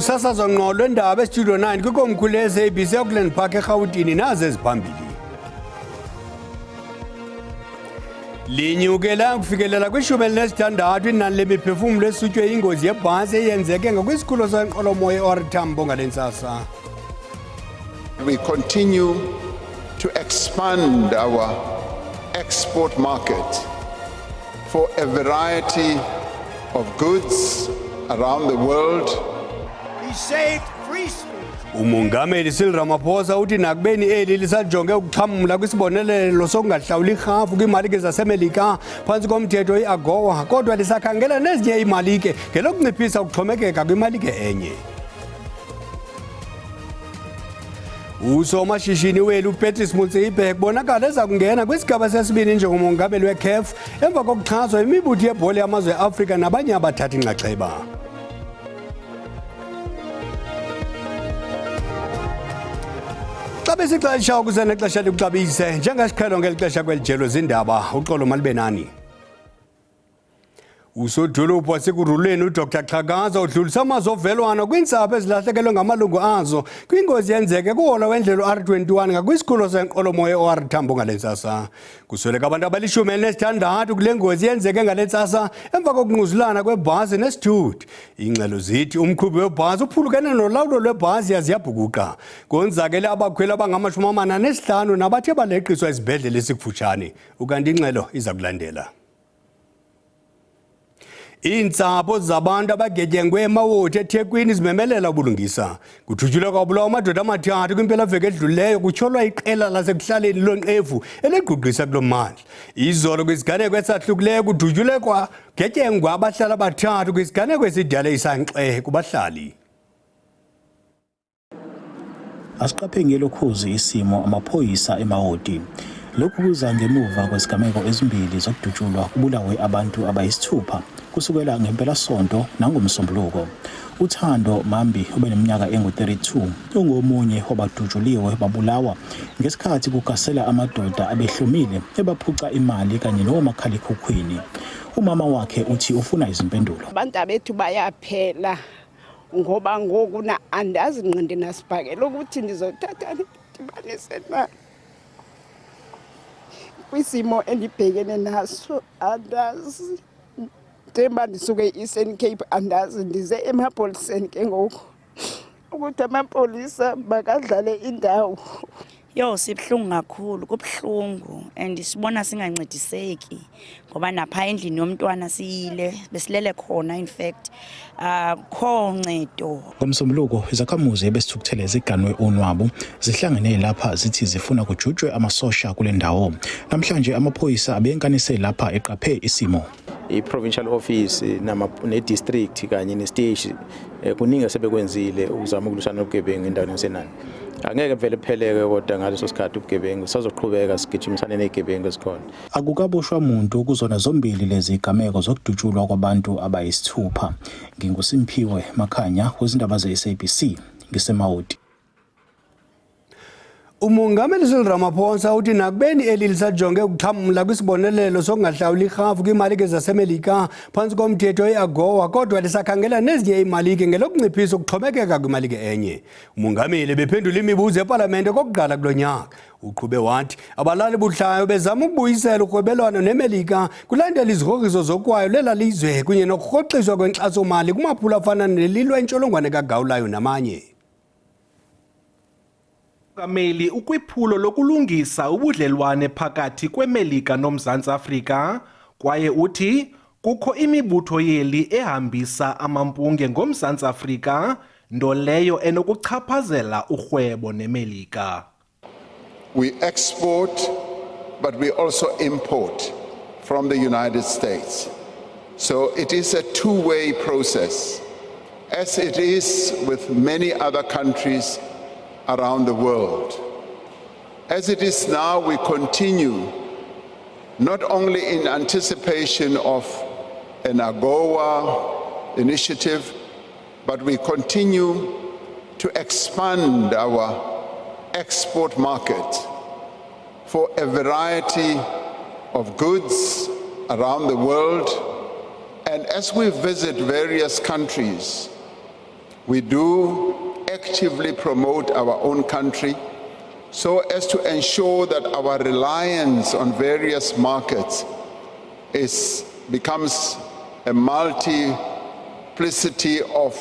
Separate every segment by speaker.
Speaker 1: lusasazwa ngqo lwendaba estudio 9 kwikomkhulu le-SABC eAuckland Park eRhawutini nazi eziphambili. Linyukela ukufikelela kwishumi elinesithandathu inani lemiphefumlo esutywe yingozi yebhasi eyenzeke ngakwisikhululo senqwelomoya e-OR Tambo ngale ntsasa.
Speaker 2: We continue to expand our export market for a variety of goods around the world.
Speaker 3: He saved free schools.
Speaker 1: Umongameli Cyril Ramaphosa uthi nakubeni eli lisajonge ukuxhamla kwisibonelelo sokungahlawuli irhafu kwiimalike zaseMelika phantsi komthetho i-AGOA kodwa lisakhangela nezinye iimalike ngelokunciphisa ukuxhomekeka kwimalike enye. Usomashishini welu Patrice Motsepe kubonakala eza kungena kwisigaba sesibini njengomongameli we-CAF emva kokuxhaswa imibutho yebhola yamazwe e-Afrika nabanye abathatha inxaxheba. Xa besixesha ukuze nexesha likuxabise njengesiqhelo ngeli xesha kweli jelo zindaba uxolo malibe nani. Usodolophu wasekurulweni uDr Xhakaza udlulisa amazwi ovelwano kwiintsapho ezilahlekelwe ngamalungu azo kwingozi yenzeke kuhola wendlela R21 ngakwisikhululo senqwelomoya e-OR Tambo ngale ntsasa. Kusweleka abantu abalishumi elinesithandathu kule ngozi yenzeke ngale ntsasa emva kokungquzulana kwebhasi nesithuthi. Iingxelo zithi umqhubi webhasi uphulukene nolawulo lwebhasi yaze yabhukuqa. Konzakele abakhweli abangama-45 nabathe baleqiswa esibhedlele esikufutshane. Ukanti ingxelo iza kulandela. Iintsapho zabantu abagetyengwe eMawoti eThekwini zimemelela ubulungisa. Kuthutyulwa kwabulawa amadoda amathathu kwimpelaveki edlulileyo kutyholwa iqela lasekuhlaleni lonqevu eligqugqisa kulo mmandla. Izolo kwisiganeko esahlukileyo kuthutyulwe kwagetyengwa abahlali abathathu kwisiganeko esidale isankxe kubahlali.
Speaker 4: Asiqaphenge lokhuzi isimo amaphoyisa eMawoti. Lokhu kuza ngemuva kwesigameko ezimbili zokudutshulwa kubulawe abantu abayisithupha kusukela ngempelasonto nangomsombuluko. Uthando Mambi obeneminyaka engu-32 ungomunye wabadutshuliwe babulawa ngesikhathi kugasela amadoda abehlumile ebaphuca imali kanye nomakhalekhukhwini. Umama wakhe uthi ufuna izimpendulo.
Speaker 5: Abantu bethu bayaphela ngoba ngoku andazi nqindi nasibhakela ukuthi ndizothatha ndibanise na kwisimo endibhekene naso andazi. Njengoba ndisuke e-Eastern Cape andazi ndize emapoliseni ke ngoku ukuthi amapolisa bakadlale indawo.
Speaker 6: Yo sibuhlungu kakhulu kubuhlungu and sibona singancediseki ngoba napha endlini yomntwana siyile besilele khona in fact kho ncedo.
Speaker 4: Ngomsombuluko izakhamuzi ebesithukuthele ziganwe onwabo zihlangene lapha zithi zifuna kujutshwe amasosha kule ndawo. Namhlanje amaphoyisa abenkanise lapha eqaphe isimo.
Speaker 7: I-provincial office ne-district kanye ne-stage kuningi sebekwenzile ukuzama ukulwisana nobugebengu endaweni yaseNandi. Angeke vele kupheleke kodwa ngaleso sikhathi ubugebengu sazoqhubeka sigijimisane nezigebengu ezikhona. Akukaboshwa muntu kuzona zombili lezi igameko zokudutshulwa kwabantu abayisithupha. NginguSimphiwe Makhanya kwezindaba ze-SABC ngiseMawoti.
Speaker 1: Umongameli Cyril Ramaphosa uthi nakubeni eli lisajonge ukuxhamla kwisibonelelo sokungahlawuli irhafu kwiimalike zaseMelika phantsi komthetho i-AGOA kodwa lisakhangela nezinye iimalike ngelokunciphisa ukuxhomekeka kwimalike enye. Umongameli bephendula imibuzo epalamente kokuqala kulo nyaka. Uqhube wathi abalali buhlayo bezama ukubuyisela urhwebelwano neMelika kulandela izikrokiso zokwayo lela lizwe kunye nokurhoxiswa kwenkxasomali kumaphulo afana nelilwa intsholongwane kagawulayo namanye.
Speaker 8: Umongameli ukwiphulo lokulungisa ubudlelwane phakathi kweMelika noMzantsi Afrika kwaye uthi kukho imibutho yeli ehambisa amampunge ngomZantsi Afrika nto leyo enokuchaphazela urhwebo neMelika.
Speaker 2: We export, but we also import from the United States. So it is a two-way process, as it is with many other countries around the world. As it is now, we continue not only in anticipation of an AGOA initiative, but we continue to expand our export market for a variety of goods around the world. And as we visit various countries, We do actively promote our own country so as to ensure that our reliance on various markets becomes a multiplicity of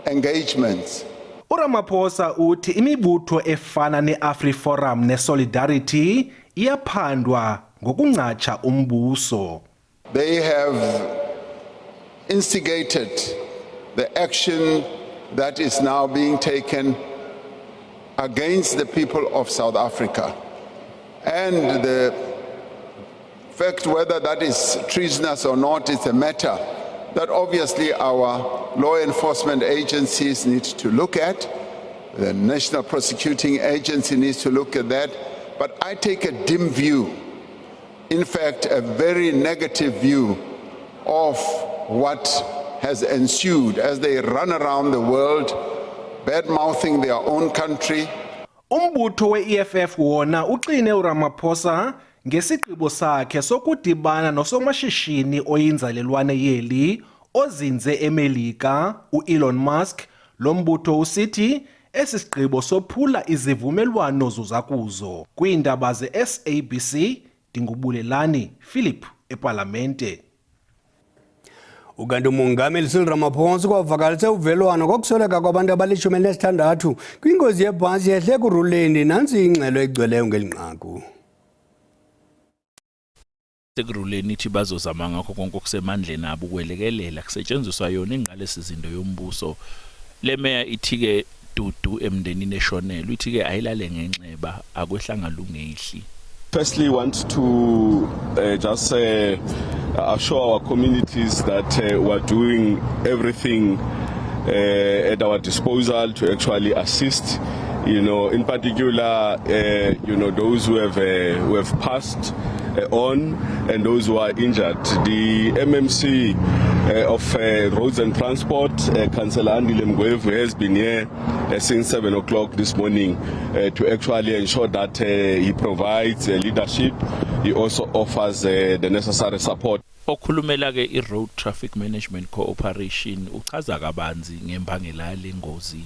Speaker 2: engagements.
Speaker 8: uRamaphosa uthi imibutho efana neAfriForum neSolidarity iyaphandwa ngokuncatsha umbuso.
Speaker 2: They have instigated the action that is now being taken against the people of South Africa. And the fact whether that is treasonous or not is a matter that obviously our law enforcement agencies need to look at. The National Prosecuting Agency needs to look at that. But I take a dim view, in fact, a very negative view of what has ensued as they run around the world, bad-mouthing their own country.
Speaker 8: Umbutho we-EFF wona uxine uRamaphosa ngesigqibo sakhe sokudibana nosomashishini oyinzalelwane yeli ozinze eMelika uElon Musk. Lo mbutho usithi esi sigqibo sophula izivumelwano zozakuzo. Kwiindaba ze-SABC Dingubulelani Philip eParlamente.
Speaker 1: Ukanti umongameli Cyril Ramaphosa kwavakalise uvelwano kokusweleka kwabantu abali-16 kwingozi yebhasi yehle kuruleni. Nansi ingxelo egcweleyo ngelinqaku.
Speaker 9: Sekuruleni ithi bazozama ngakho konke okusemandleni abo ukwelekelela kusetshenziswa yona ingalesi zinto yombuso. Le meya ithi-ke Dudu emndenini eshonelwe ithi-ke ayilale ngenxeba akwehlanga lungehli.
Speaker 10: Firstly, want to just assure our communities that we're doing everything at our disposal to actually assist, in particular, those who have passed on and those who are injured. The MMC of Roads and Transport, Councillor Andile Mgwevu, has been here since 7 o'clock this morning to actually ensure that he provides leadership. He also offers the necessary support.
Speaker 9: Okhulumela ke i-Road Traffic Management Cooperation uchaza kabanzi ngembangela yale ngozi.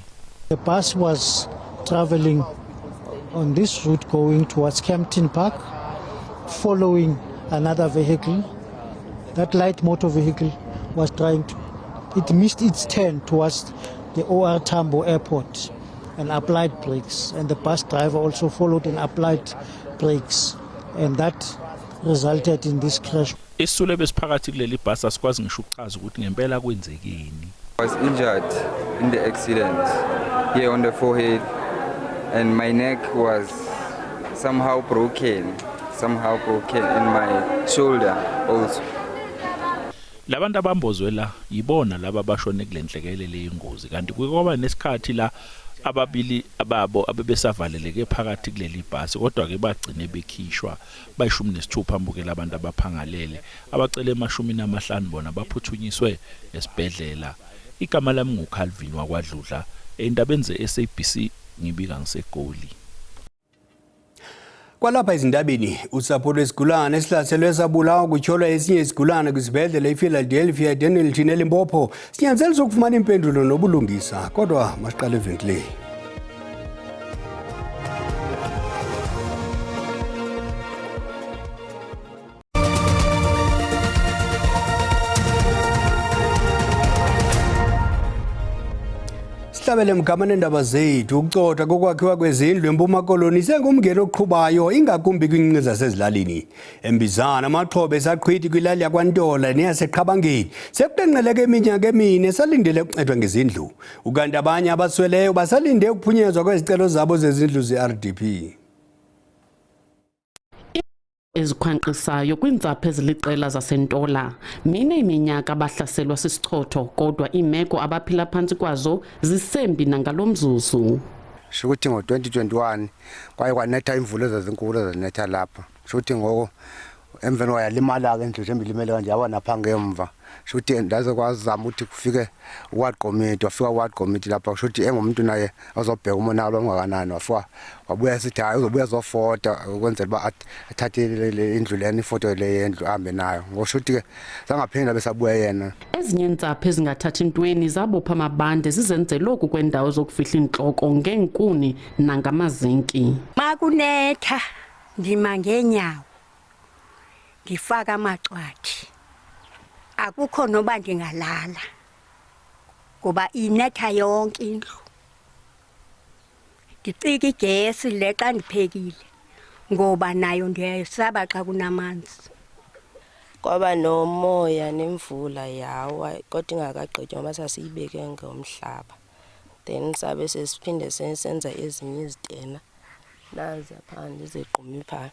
Speaker 11: The bus was traveling on this route going towards Kempton Park, following another vehicle. That light motor vehicle was it missed its turn towards the OR Tambo Airport and applied brakes, and the bus driver also followed and applied brakes, and that resulted in this crash.
Speaker 9: Isule besiphakathi kuleli bus asikwazi ngisho ukuchaza ukuthi ngempela kwenzekeni.
Speaker 12: I was injured in the accident here on the forehead, and my neck was somehow broken in my shoulder also.
Speaker 9: Labantu abambozwe la yibona laba bashone kulenhlekelele yengozi kanti kwaba nesikhathi la ababili ababo abebesavaleleke phakathi kuleli bhasi kodwa ke bagcine bekhishwa bayishumi nesithupha mbukela abantu abaphangalele abacele emashumi bona baphuthunyiswe esibhedlela. Igama lami nguCalvin wakwaDludla endabeni ze-SABC ngibika ngiseGoli.
Speaker 1: Kwalapha izindabeni usapho lwesigulane esihlaselwe sabulawa kutyholwa esinye isigulane kwisibhedlela ePhiladelphia Dennilton eLimpopo sinyanzelisa ukufumana impendulo nobulungisa kodwa masiqale evenkileni. Sihlabele emgamane endaba zethu ukucotha kokwakhiwa kwezindlu eMpuma Koloni sengumngeni oqhubayo ingakumbi kwinqinqi zasezilalini. Embizana amaxhobe esaqhwithi kwilali yakwaNtola neyaseQhabangeni sekuqenqeleke iminyaka emine salindele ukuncedwa ngezindlu. Ukanti abanye abasweleyo basalinde ukuphunyezwa kwezicelo zabo zezindlu ze-RDP.
Speaker 13: Ezikhwanqisayo kwintsapho eziliqela zaseNtola mine iminyaka abahlaselwa sisichotho kodwa imeko abaphila phansi kwazo zisembi nangalomzuzu.
Speaker 14: Shukuthi ngo-2021 kwaye kwanetha imvula ezinkulu ezinetha lapha. Shukuthi ngoko emveni wayalimala ke indlu embilimele kanje yaba naphanga emva shuthi ndaze kwazama ukuthi kufike ward committee wafika ward committee lapha shuthi engumuntu naye azobheka umonakalo ongakanani wafika wabuya sithi hayi uzobuya zofota ukwenzela ba athathe indlu leni ifoto le yendlu ahambe nayo ngoshuthi ke sangaphinda besabuya yena.
Speaker 13: Ezinye intsapho ezingathathi intweni zabopha amabande zizenze lokhu kwendawo zokufihla inhloko ngenkuni nangamazinki.
Speaker 15: Makunetha ndima ngenyawo ngifaka amacwathi akukho noba ndingalala ngoba inetha yonke indlu ngicika igesi leqa ndiphekile ngoba nayo ndiyayisaba xa kunamanzi.
Speaker 16: Kwaba nomoya nemvula yawa kodwa ingakagqitywa ngoba sasiyibeke ngomhlaba then sabe sesiphinde senza ezinye izitena nazi phandle izeqhumi pha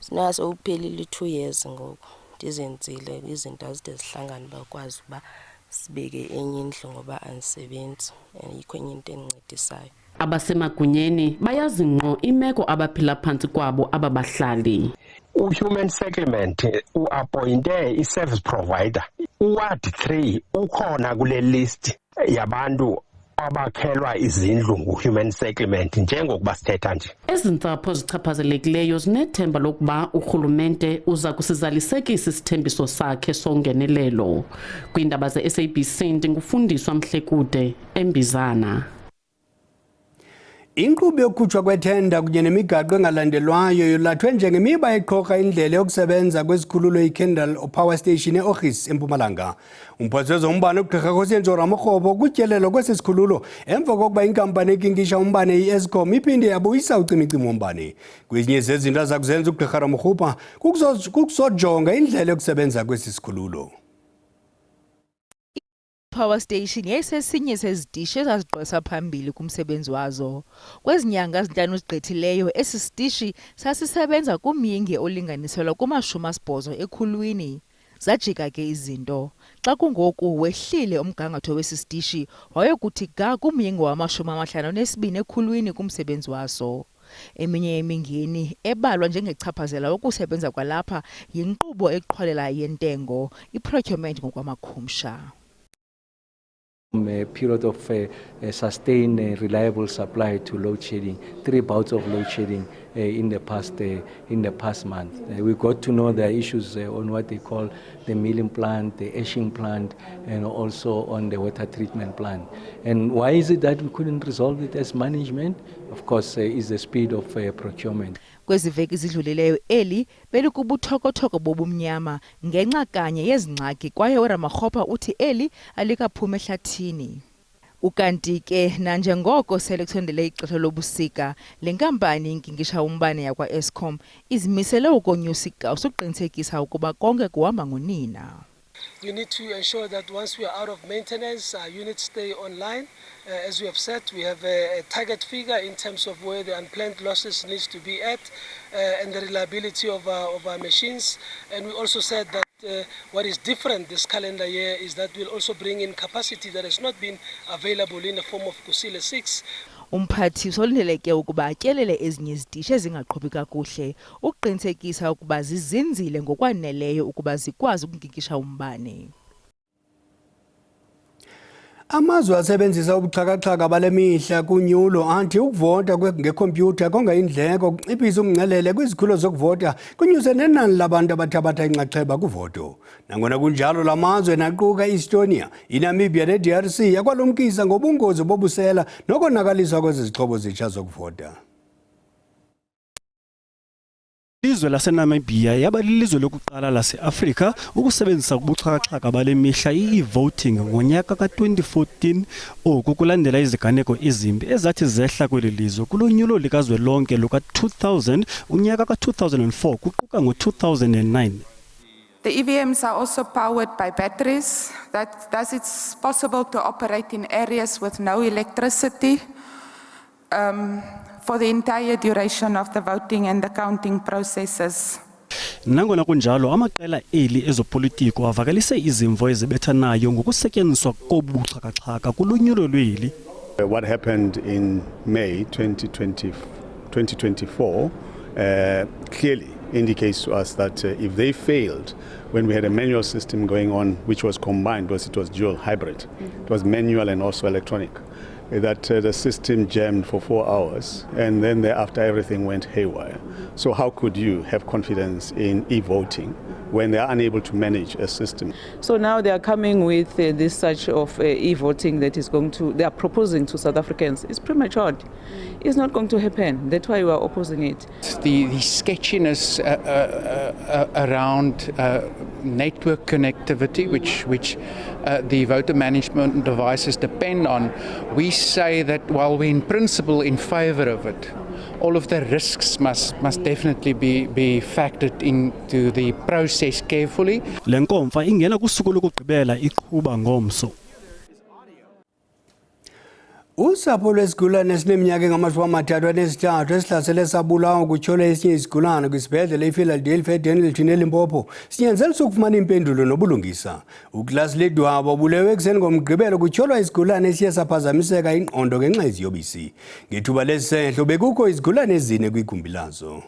Speaker 16: sinaso uphelile 2 years ngoku ndizenzile izinto azide zihlangana bakwazi uba sibeke enye indlu ngoba andisebenzi yikho enye into encedisayo.
Speaker 13: Abasemagunyeni bayazi ngqo imeko abaphila phansi kwabo ababahlali.
Speaker 17: Human settlement uappointe i-service provider. Ward 3 ukhona kule list yabantu abakhelwa izindlu human settlement njengokuba sithetha nje.
Speaker 13: Ezintsapho zichaphazelekileyo zinethemba lokuba urhulumente uza kusizalisekisa isithembiso sakhe songenelelo. Kwiindaba ze-SABC ndingufundiswa Mhlekude eMbizana.
Speaker 1: Inkqubo yokukhutshwa kwethenda kunye nemigaqo engalandelwayo yolathwe njengemiba eqhoka indlela yokusebenza kwesikhululo iKendal Power Station eOrhis eMpumalanga. Umphathi wezombane uGqirha Kgosientsho Ramokgopa ukutyelelwa kwesi sikhululo emva kokuba inkampani ekinkisha umbane i-Eskom iphinde yabuyisa ucimicimi wombane. Kwezinye zezinto azakuzenza uGqirha Ramokgopa kukuzojonga indlela yokusebenza kwesi sikhululo.
Speaker 18: Power Station yayisesinye sezitishi ezazigqwesa phambili kumsebenzi wazo. Kwezi nyanga ezinhlanu zigqithileyo esi sitishi sasisebenza kumyinge olinganiselwa kuma-80 ekhulwini. Zajika ke izinto. Xa kungoku wehlile umgangatho wesi sitishi wayokuthi ga kumyinge wama-52 ekhulwini kumsebenzi waso. Eminye yemingeni ebalwa njengechaphazela ukusebenza kwalapha yinkqubo eqhwalela yentengo, i-procurement ngokwamakhumsha.
Speaker 19: A period of sustained reliable supply to load shedding, 3 bouts of load shedding in the past month. We got to know the issues on what they call the milling plant, the ashing plant, and also on the water treatment plant. And why is it that we couldn't resolve it as management? Of course, is the speed of procurement.
Speaker 18: Kwezi veki zidlulileyo eli belikubuthoko-thoko bobumnyama ngenxa kanye yezingxaki kwaye uRamokgopa uthi eli alikaphumi ehlathini. Ukanti ke nanjengoko sele kusondele ixesha lobusika le nkampani inkinkisha umbane yakwa-Eskom izimisele ukonyusa igawusi ukuqinisekisa ukuba konke kuhamba ngonina.
Speaker 20: We need to ensure that once we are out of maintenance, our units stay online. As we have said, we have a target figure in terms of where the unplanned losses needs to be at and the reliability of our machines. And we also said that what is different this calendar year is that we'll also bring in capacity that has not been available in the form of Kusile 6.
Speaker 18: Umphathi usolindeleke ukuba atyelele ezinye izitishi ezingaqhubi kakuhle ukuqinisekisa ukuba zizinzile ngokwaneleyo ukuba zikwazi ukunkinkisha umbane.
Speaker 1: Amazwe asebenzisa ubuxhakaxhaka bale mihla kunyulo anti ukuvota ngekhompyutha konga indleko ukunciphisa umngcelele kwizikhulo zokuvota kunyuse nenani labantu abathabatha inxaxheba kuvoto. Nangona kunjalo lamazwe naquka i-Estonia, iNamibia neDRC yakwalumkisa ngobungozi bobusela nokonakaliswa kwezixhobo zitsha zokuvota.
Speaker 21: Izwe laseNamibia yaba lilizwe lokuqala lase-Afrika ukusebenzisa ubuxhakaxhaka bale mihla i-e-voting ngonyaka ka-2014 oku kulandela iziganeko ezimbi ezathi zehla kweli lizwe kulonyulo likazwelonke luka-2000 unyaka ka-2004 kuquka ngo-2009.
Speaker 22: The EVMs are also powered by batteries. Thus it's possible to operate in areas with no electricity for the entire duration of the voting and the counting processes.
Speaker 21: Nangona kunjalo amaqela eli ezopolitiko avakalise izimvo ezibethanayo ngokusetyenziswa kobuxhakaxhaka kulonyulo lweli.
Speaker 23: What happened in May 2024 clearly
Speaker 3: indicates to us that if they failed when we had a manual system going on, which was combined, because it was dual hybrid, it was manual and also electronic, that the system jammed for 4 hours and then thereafter everything went haywire. So how could you have confidence in e-voting when they are unable to manage a system?
Speaker 5: So now they are coming with this such of e-voting that is they are proposing to South Africans. It's premature. It's not going to happen. That's why we are opposing it.
Speaker 23: The sketchiness around network connectivity, which the voter management devices depend on, we say that while we're in principle in favor of it, all of the risks must definitely be factored into the process carefully.
Speaker 21: Le nkomfa ingena kusuku lokugqibela iqhuba ngomso.
Speaker 1: Usapho lwesigulane esineminyaka engama-33 esihlasele sabulawa kutyholwa esinye isigulane kwisibhedlele iPhiladelphia eDennilton eLimpopo sinyanzelisa ukufumana impendulo nobulungisa. uClass Ledwaba ubulewe ekuseni ngomgqibelo kutyholwa isigulane esiye saphazamiseka ingqondo ngenxa yeziyobisi. Ngethuba lesisehlo bekukho izigulane ezine kwigumbi lazo.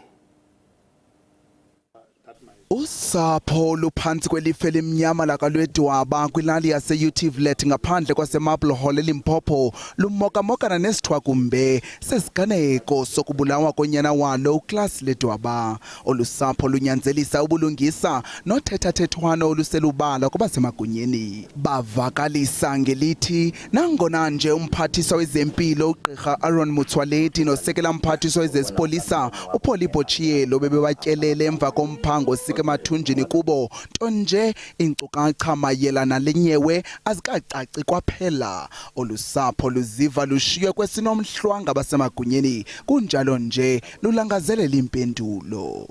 Speaker 24: Usapho luphansi kwelifa elimnyama lakalweDwaba kwilali yase-Utivlet ngaphandle kwaseMarble Hall eLimpopo lumokamokana nesithwakumbe sesiganeko sokubulawa konyana walo uClass Ledwaba. Olusapho lunyanzelisa ubulungisa nothethathethwano oluselubala kubasemagunyeni. Bavakalisa ngelithi nangona nje umphathiswa wezempilo uGqirha Aaron Motsoaledi nosekela mphathiswa wezesipolisa uPaul Potchefstroom bebebatyelele emva komphango emathunjini kubo ntonje inkcukacha mayelana lenyewe azikacaci kwaphela. Olusapho luziva lushiywe kwesinomhlwanga basemagunyeni kunjalo nje lulangazelela impendulo.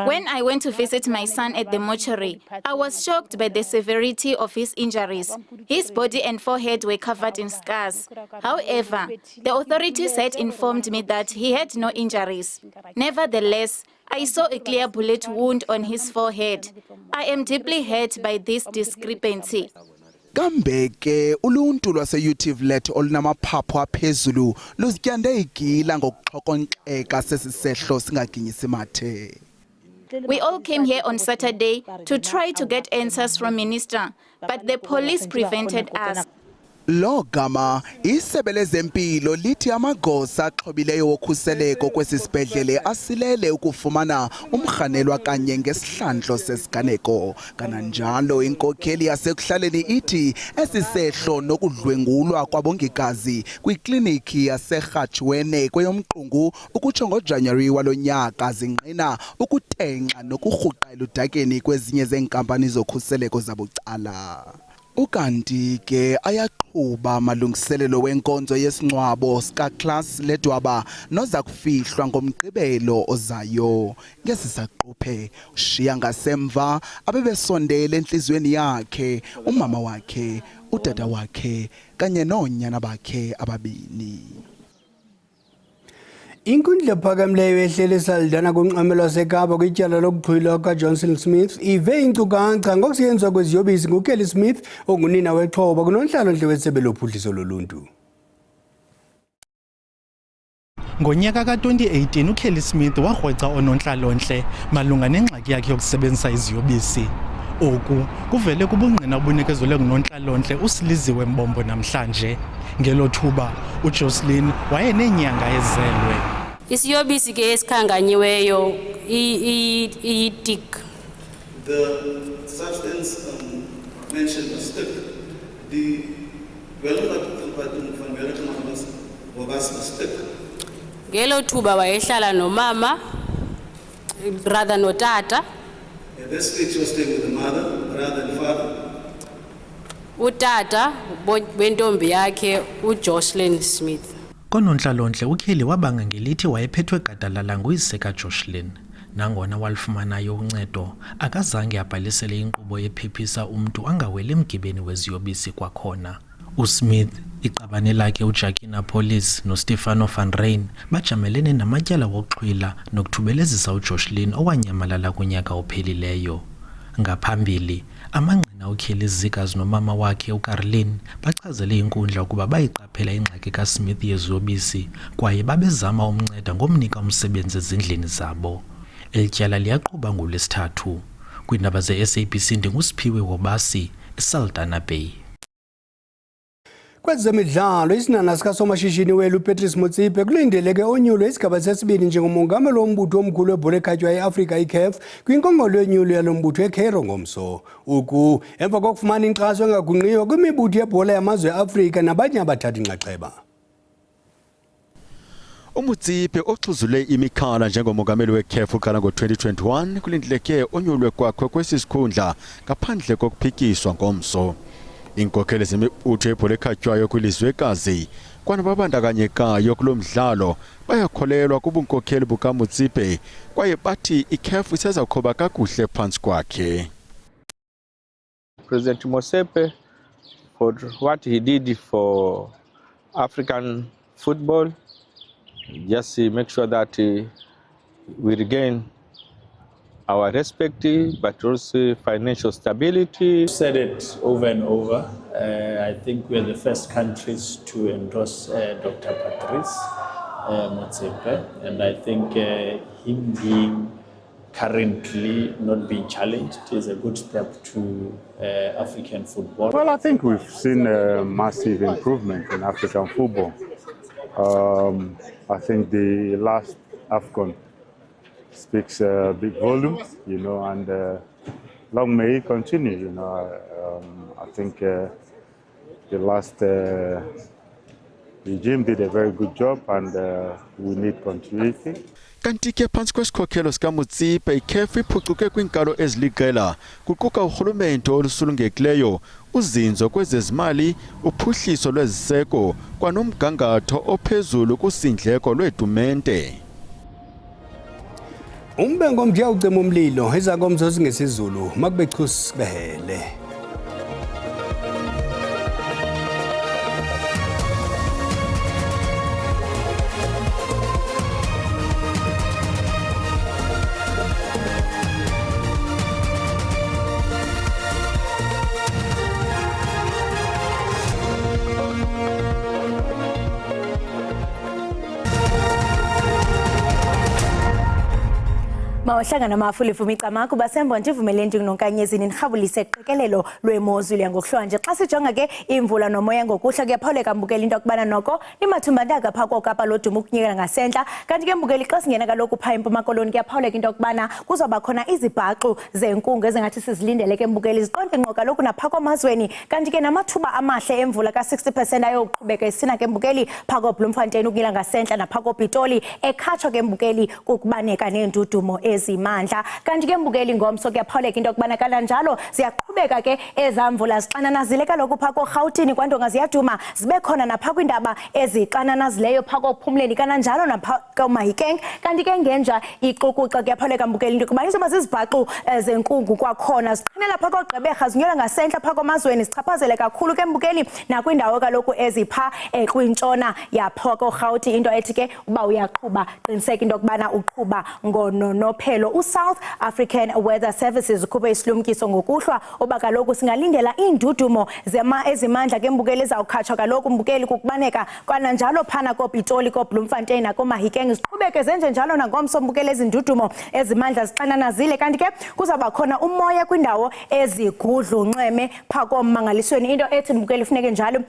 Speaker 25: When I went to visit my son at the mortuary, I was shocked by the severity of his injuries. His body and forehead were covered in scars. However, the authorities had informed me that he had no injuries. Nevertheless, I saw a clear bullet wound on his forehead. I am deeply hurt by this discrepancy.
Speaker 24: Kambe ke uluntu lwase-Utivlet olunamaphaphu aphezulu luzityande igila ngokuxhokonxeka sesisehlo singaginyisi mathe.
Speaker 25: We all came here on Saturday to try to get answers from Minister, but the police prevented us.
Speaker 24: Lo gama isebe lezempilo lithi amagosa axhobileyo wokhuseleko kwesisibhedlele asilele ukufumana umrhanelwa kanye ngesihlandlo sesiganeko. Kananjalo inkokheli yasekuhlaleni ithi esisehlo nokudlwengulwa kwabongikazi kwikliniki yaseRhajweni kweyomqungu ukutsho ngoJanuary walonyaka zingqina ukutenxa nokurhuqa eludakeni kwezinye zeenkampani zokhuseleko zabucala. Ukanti ke ayaqhuba amalungiselelo wenkonzo yesingcwabo sikaClass Ledwaba noza kufihlwa ngomgqibelo ozayo. Ngesisaquphe ushiya ngasemva abebesondele enhlizweni yakhe umama wakhe, udada wakhe kanye noonyana bakhe ababini.
Speaker 1: Inkundla ephakamileyo ehleli salidana kunqame lwaseKapa kwityala lokuxhwila kaJohn Smith ive inkcukacha ngokusetyenziswa kweziyobisi nguKelly Smith ongunina wexhoba kunontlalo-ntle wesebe lophuhliso loluntu.
Speaker 26: Ngonyaka ka-2018 uKelly Smith warhweca onontlalo-ntle malunga nengxaki yakhe yokusebenzisa iziyobisi. Oku kuvele kubungqina obunikezelwe ngunontlalo-ntle uSiliziwe Mbombo namhlanje. Ngelo thuba uJocelyn wayeneenyanga ezelwe.
Speaker 27: Isiyobisi ke esikhanganyiweyo i-tick.
Speaker 28: The substance mentioned was stick. The
Speaker 27: ngelo thuba wayehlala nomama rather notata.
Speaker 28: At this stage she was staying with the mother rather than father.
Speaker 27: Utata wentombi yakhe uJocelyn Smith.
Speaker 29: Konontlalo-ntle uKelly wabanga ngelithi wayephethwe gadalala nguyise Jocelyn. Nangona walifumanayo uncedo akazange abhalisele inkqubo ephephisa umntu angaweli emgibeni weziyobisi kwakhona. uSmith, iqabane lakhe uJackie Police noStefano van Ryn bajamelene namatyala wokuxhwila nokuthubelezisa uJocelyn owanyamalala kunyaka ophelileyo. Ngaphambili amangqina uKelly Zikas nomama wakhe uCaroline bachazele inkundla ukuba bayiqaphela ingxaki kaSmith yeziyobisi kwaye babezama umnceda ngomnika umsebenzi ezindlini zabo. Elityala liyaqhuba ngoLwesithathu. Kwiindaba ze-SABC ndinguSiphiwe Wobasi, eSaldanha Bay.
Speaker 1: Kwezemidlalo isinana sikasomashishini welu Patrice Motsepe kulindeleke onyulo isigaba sesibini njengomongameli wombutho omkhulu webhola ekhatywayo eAfrika iCAF kwinkongolo yonyulo yalo mbutho eCairo ngomso. Uku emva kokufumana inkxaso engagunqiyo kwimibutho yebhola yamazwe eAfrika nabanye abathatha inxaxheba.
Speaker 2: Umutsepe oxhuzule imikhala njengomongameli weCAF uqala ngo-2021 kulindeleke onyulwe kwakhe kwesisikhundla ngaphandle kokuphikiswa ngomso. Inkokheli zemibutho yebhola ekhatywayo kwilizwekazi kwanababandakanyekayo kulo mdlalo bayakholelwa kubunkokheli bukaMotsepe kwaye bathi iCAF isezawuqhuba kakuhle phantsi kwakhe.
Speaker 4: President Motsepe, for what he did for African football, just make sure that we regain our respect, but also financial stability.
Speaker 6: I've said it over and over. I think we're the first countries to endorse Dr. Patrice Motsepe, and I think him being currently not being challenged is a good step to African football.
Speaker 7: Well, I think we've seen a massive improvement in African football. I think the last AFCON speaks big volumes, you know, and long may it continue, you know. I think the last regime did a very good job, and we need continuity.
Speaker 2: Kanti ke phantsi kwesikhokhelo sikaMotsepe iCAF iphucuke kwiinkalo eziliqela kuquka urhulumente olusulungekileyo, uzinzo kwezezimali, uphuhliso lweziseko kwanomgangatho ophezulu kusindleko lwetumente.
Speaker 1: Umbengo mdiya ucima umlilo ezakomzo singesizulu makube chusi behele.
Speaker 8: Mawahlanga namafulifuma icamako basembo ndivumeleni nonkanyezini nirhabulise qikelelo lwemozulu yangokuhlwa nje xa sijonga ke imvula nomoya ngokuhla kuyaphawuleka mbukela into yokubana noko limathumbandaga phaa kokapa lodumo ukunyikela ngasentla kanti ke mbukeli xa singena kaloku phaa empuma koloni kuyaphawuleka into yokubana kuzawuba khona izibhaxu zenkungu ezingathi sizilindele ke mbukeli ziqonde ngqo kaloku naphaa kwamazweni kanti ke namathuba amahle emvula ka-60% ayoqhubeka isina ke mbukeli phaa koBloemfontein ukunyikela ngasentla naphaa koPitoli ekhatshwa ke mbukeli kukubaneka neendudumo ezimandla kanti ke mbukeli ngomso kuyaphawuleka into yokubana kananjalo ziyaqhubeka ke ezamvula zixananazile kaloku phaa koRhawutini kwandonga ziyaduma zibe khona naphaa kwindaba ezixananazileyo phaa koPhumleni kananjalo naphaa koMahikeng kanti ke ngenja iqukuqa kuyaphawuleka mbukeli into yokubana izoba zizibhaxu zenkungu kwakhona ziqhinela phaa koGqeberha zinyola ngasentla phaa kwamazweni zichaphazele kakhulu ke mbukeli nakwindawo kaloku eziphaa kwintshona yaphaa koRhawuti into ethi ke uba uyaqhuba qiniseka into yokubana uqhuba ngononophelo. uSouth African Weather Services ukhuphe isilumkiso ngokuhlwa oba kaloku singalindela iindudumo ezimandla ke mbukeli ezawukhatshwa kaloku mbukeli kukubaneka kananjalo phana koPitoli koBloemfontein nakoMahikeng ziqhubeke zenje njalo nangomso mbukeli ezindudumo ezimandla zixananazile kanti ke kuzawuba khona umoya kwindawo ezigudlu nxeme phaa kommangalisweni into ethi mbukeli funeke njalo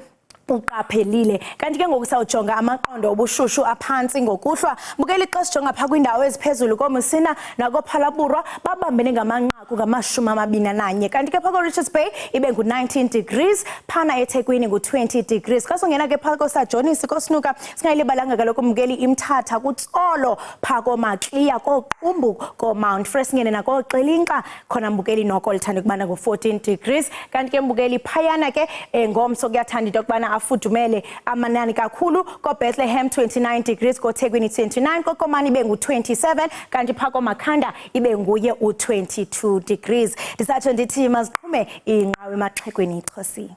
Speaker 8: uqaphelile kanti ke ngokusawujonga amaqondo obushushu aphantsi ngokuhlwa mbukeli xa sijonga phaa kwindawo eziphezulu koMusina nakoPhalaborwa babambene ngamanqaku ngamashumi kanti ke phaa koRichards Bay ibe ngu-19 degrees phana eThekwini ngu-20 degrees xa songena ke phaa koSajonisi koSnuka singayilibalanga kaloku mbukeli iMthatha kuTsolo phaa koMaxia koQumbu koMount Fresh ngene nakoXelinqa khona mbukeli noko lithanda ukubana ngu-14 degrees kanti ke mbukeli phayana ke ngomso kuyathanda into yokubana afudumele amanani kakhulu koBethlehem 29 degrees koThekwini 29 koKomani ibe ngu-27 kanti phaa koMakhanda ibe nguye u-22 degrees ndisatsho ndithi mazixhume inqawe emaxhegweni ixhosi.